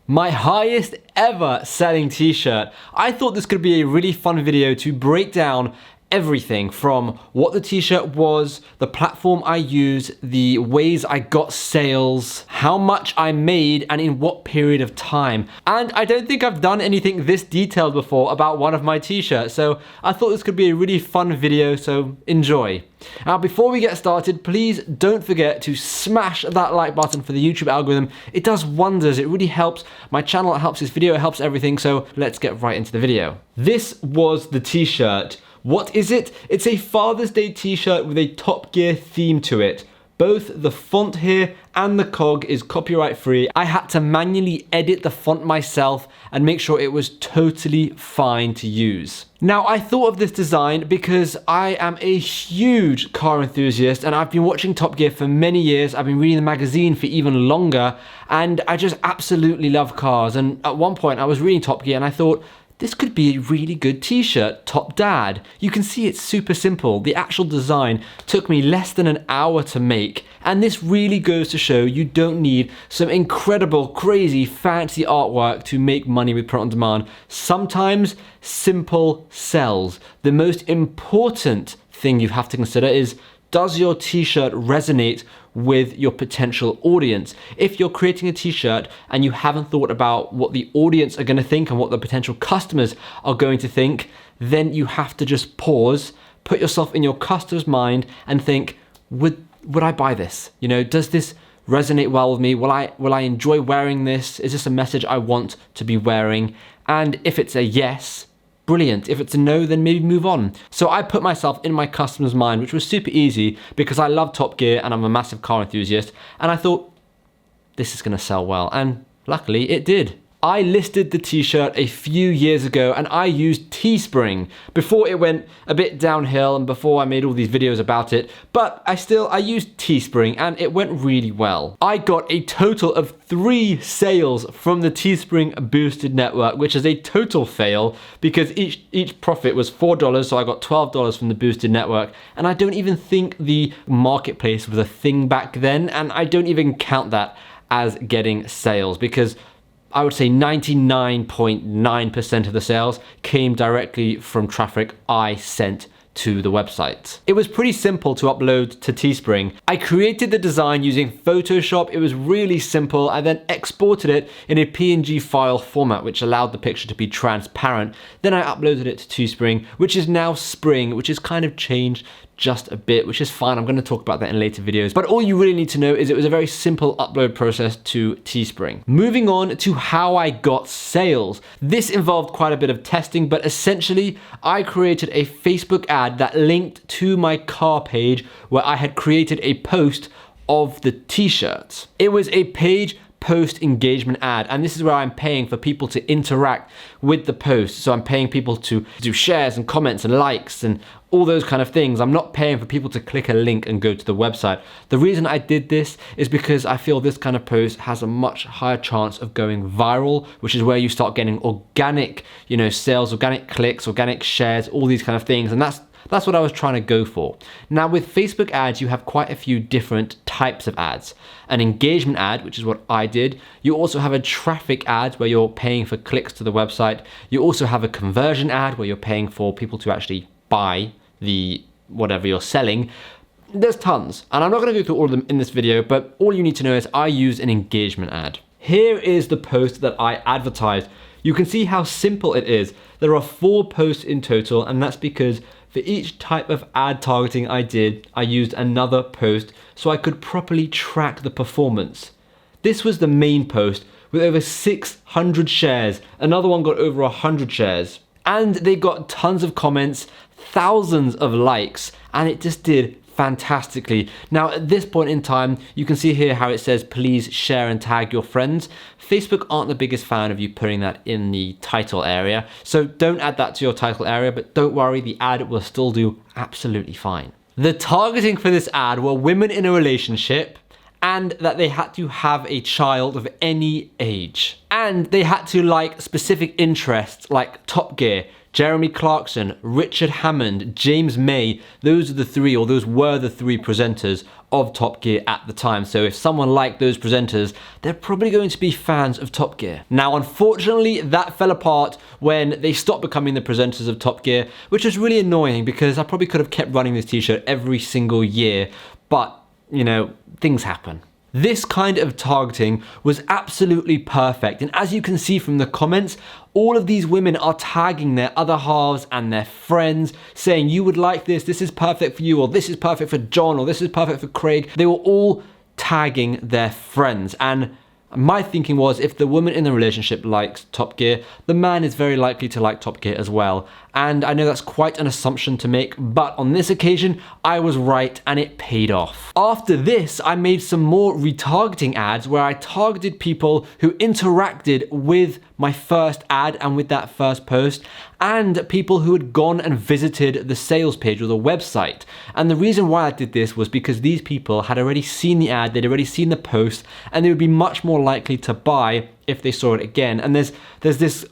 My highest ever selling t-shirt. I thought this could be a really fun video to break down everything from what the t-shirt was, the platform I used, the ways I got sales, how much I made, and in what period of time. And I don't think I've done anything this detailed before about one of my t-shirts, so I thought this could be a really fun video, so enjoy. Now, before we get started, please don't forget to smash that like button for the YouTube algorithm. It does wonders. It really helps my channel, it helps this video, it helps everything, so let's get right into the video. This was the t-shirt. What is it? It's a Father's Day t-shirt with a Top Gear theme to it. Both the font here and the cog is copyright free. I had to manually edit the font myself and make sure it was totally fine to use. Now, I thought of this design because I am a huge car enthusiast and I've been watching Top Gear for many years. I've been reading the magazine for even longer and I just absolutely love cars. And at one point I was reading Top Gear and I thought, this could be a really good t-shirt, Top Dad. You can see it's super simple. The actual design took me less than an hour to make, and this really goes to show you don't need some incredible, crazy, fancy artwork to make money with print on demand. Sometimes simple sells. The most important thing you have to consider is, does your t-shirt resonate with your potential audience? If you're creating a t-shirt and you haven't thought about what the audience are going to think and what the potential customers are going to think, then you have to just pause, put yourself in your customer's mind and think, would I buy this? You know, does this resonate well with me? Will I enjoy wearing this? Is this a message I want to be wearing? And if it's a yes, brilliant. If it's a no, then maybe move on. So I put myself in my customer's mind, which was super easy because I love Top Gear and I'm a massive car enthusiast. And I thought, this is gonna sell well. And luckily it did. I listed the t-shirt a few years ago and I used Teespring before it went a bit downhill and before I made all these videos about it, but I used Teespring and it went really well. I got a total of 3 sales from the Teespring boosted network, which is a total fail because each profit was $4, so I got $12 from the boosted network, and I don't even think the marketplace was a thing back then, and I don't even count that as getting sales because I would say 99.9% of the sales came directly from traffic I sent to the website. It was pretty simple to upload to Teespring. I created the design using Photoshop. It was really simple. I then exported it in a PNG file format, which allowed the picture to be transparent. Then I uploaded it to Teespring, which is now Spring, which has kind of changed just a bit, which is fine. I'm going to talk about that in later videos. But all you really need to know is it was a very simple upload process to Teespring. Moving on to how I got sales. This involved quite a bit of testing, but essentially I created a Facebook ad that linked to my car page where I had created a post of the t-shirts. It was a page post engagement ad, and this is where I'm paying for people to interact with the post. So I'm paying people to do shares and comments and likes and all those kind of things. I'm not paying for people to click a link and go to the website. The reason I did this is because I feel this kind of post has a much higher chance of going viral, which is where you start getting organic, sales, organic clicks, organic shares, all these kind of things. And that's what I was trying to go for. Now with Facebook ads, you have quite a few different types of ads. An engagement ad, which is what I did. You also have a traffic ad where you're paying for clicks to the website. You also have a conversion ad where you're paying for people to actually buy the whatever you're selling. There's tons, and I'm not going to go through all of them in this video, but all you need to know is I use an engagement ad. Here is the post that I advertised. You can see how simple it is. There are 4 posts in total, and that's because for each type of ad targeting I did, I used another post so I could properly track the performance. This was the main post with over 600 shares. Another one got over 100 shares. And they got tons of comments, thousands of likes, and it just did fantastically. Now at this point in time, you can see here how it says please share and tag your friends. Facebook aren't the biggest fan of you putting that in the title area, so don't add that to your title area, but don't worry, the ad will still do absolutely fine. The targeting for this ad were women in a relationship, and that they had to have a child of any age. And they had to like specific interests like Top Gear, Jeremy Clarkson, Richard Hammond, James May. Those were the 3 presenters of Top Gear at the time. So if someone liked those presenters, they're probably going to be fans of Top Gear. Now, unfortunately, that fell apart when they stopped becoming the presenters of Top Gear, which was really annoying because I probably could have kept running this t-shirt every single year, but you know, things happen. This kind of targeting was absolutely perfect, and as you can see from the comments, all of these women are tagging their other halves and their friends, saying you would like this, this is perfect for you, or this is perfect for John, or this is perfect for Craig. They were all tagging their friends, and my thinking was if the woman in the relationship likes Top Gear, the man is very likely to like Top Gear as well. And I know that's quite an assumption to make, but on this occasion, I was right and it paid off. After this, I made some more retargeting ads where I targeted people who interacted with my first ad and with that first post, and people who had gone and visited the sales page or the website. And the reason why I did this was because these people had already seen the ad, they'd already seen the post, and they would be much more likely to buy if they saw it again. And there's this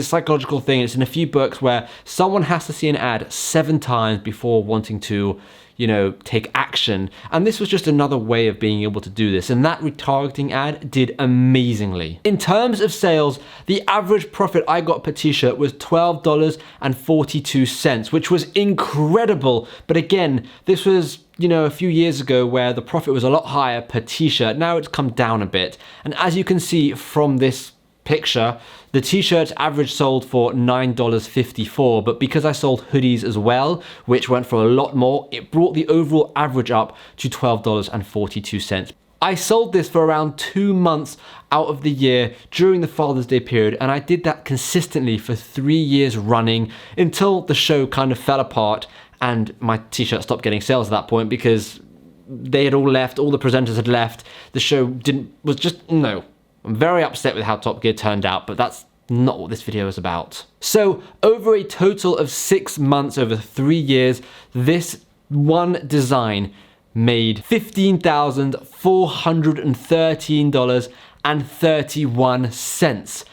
psychological thing, it's in a few books, where someone has to see an ad 7 times before wanting to, you know, take action. And this was just another way of being able to do this. And that retargeting ad did amazingly. In terms of sales, the average profit I got per t-shirt was $12.42, which was incredible. But again, this was, you know, a few years ago where the profit was a lot higher per t-shirt. Now it's come down a bit. And as you can see from this picture, the t-shirts average sold for $9.54, but because I sold hoodies as well, which went for a lot more, it brought the overall average up to $12.42. I sold this for around 2 months out of the year during the Father's Day period, and I did that consistently for 3 years running until the show kind of fell apart and my t-shirt stopped getting sales at that point because they had all left, all the presenters had left, the show was just, no. I'm very upset with how Top Gear turned out, but that's not what this video is about. So over a total of 6 months, over 3 years, this one design made $15,413.31.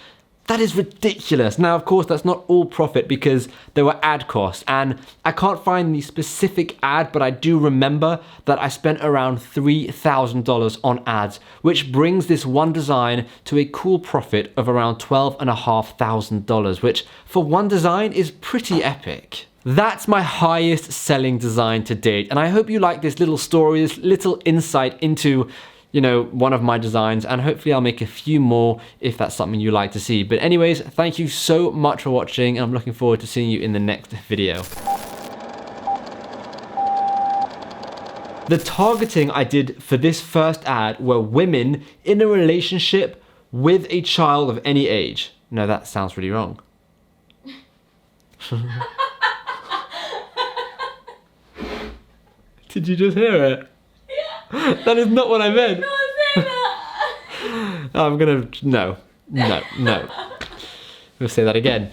That is ridiculous. Now, of course, that's not all profit because there were ad costs, and I can't find the specific ad, but I do remember that I spent around $3,000 on ads, which brings this one design to a cool profit of around $12,500, which for one design is pretty epic. That's my highest selling design to date, and I hope you like this little story, this little insight into, you know, one of my designs, and hopefully I'll make a few more if that's something you like to see. But anyways, thank you so much for watching, and I'm looking forward to seeing you in the next video. The targeting I did for this first ad were women in a relationship with a child of any age. No, that sounds really wrong. Did you just hear it? That is not what I meant. I'm gonna, no. We'll say that again.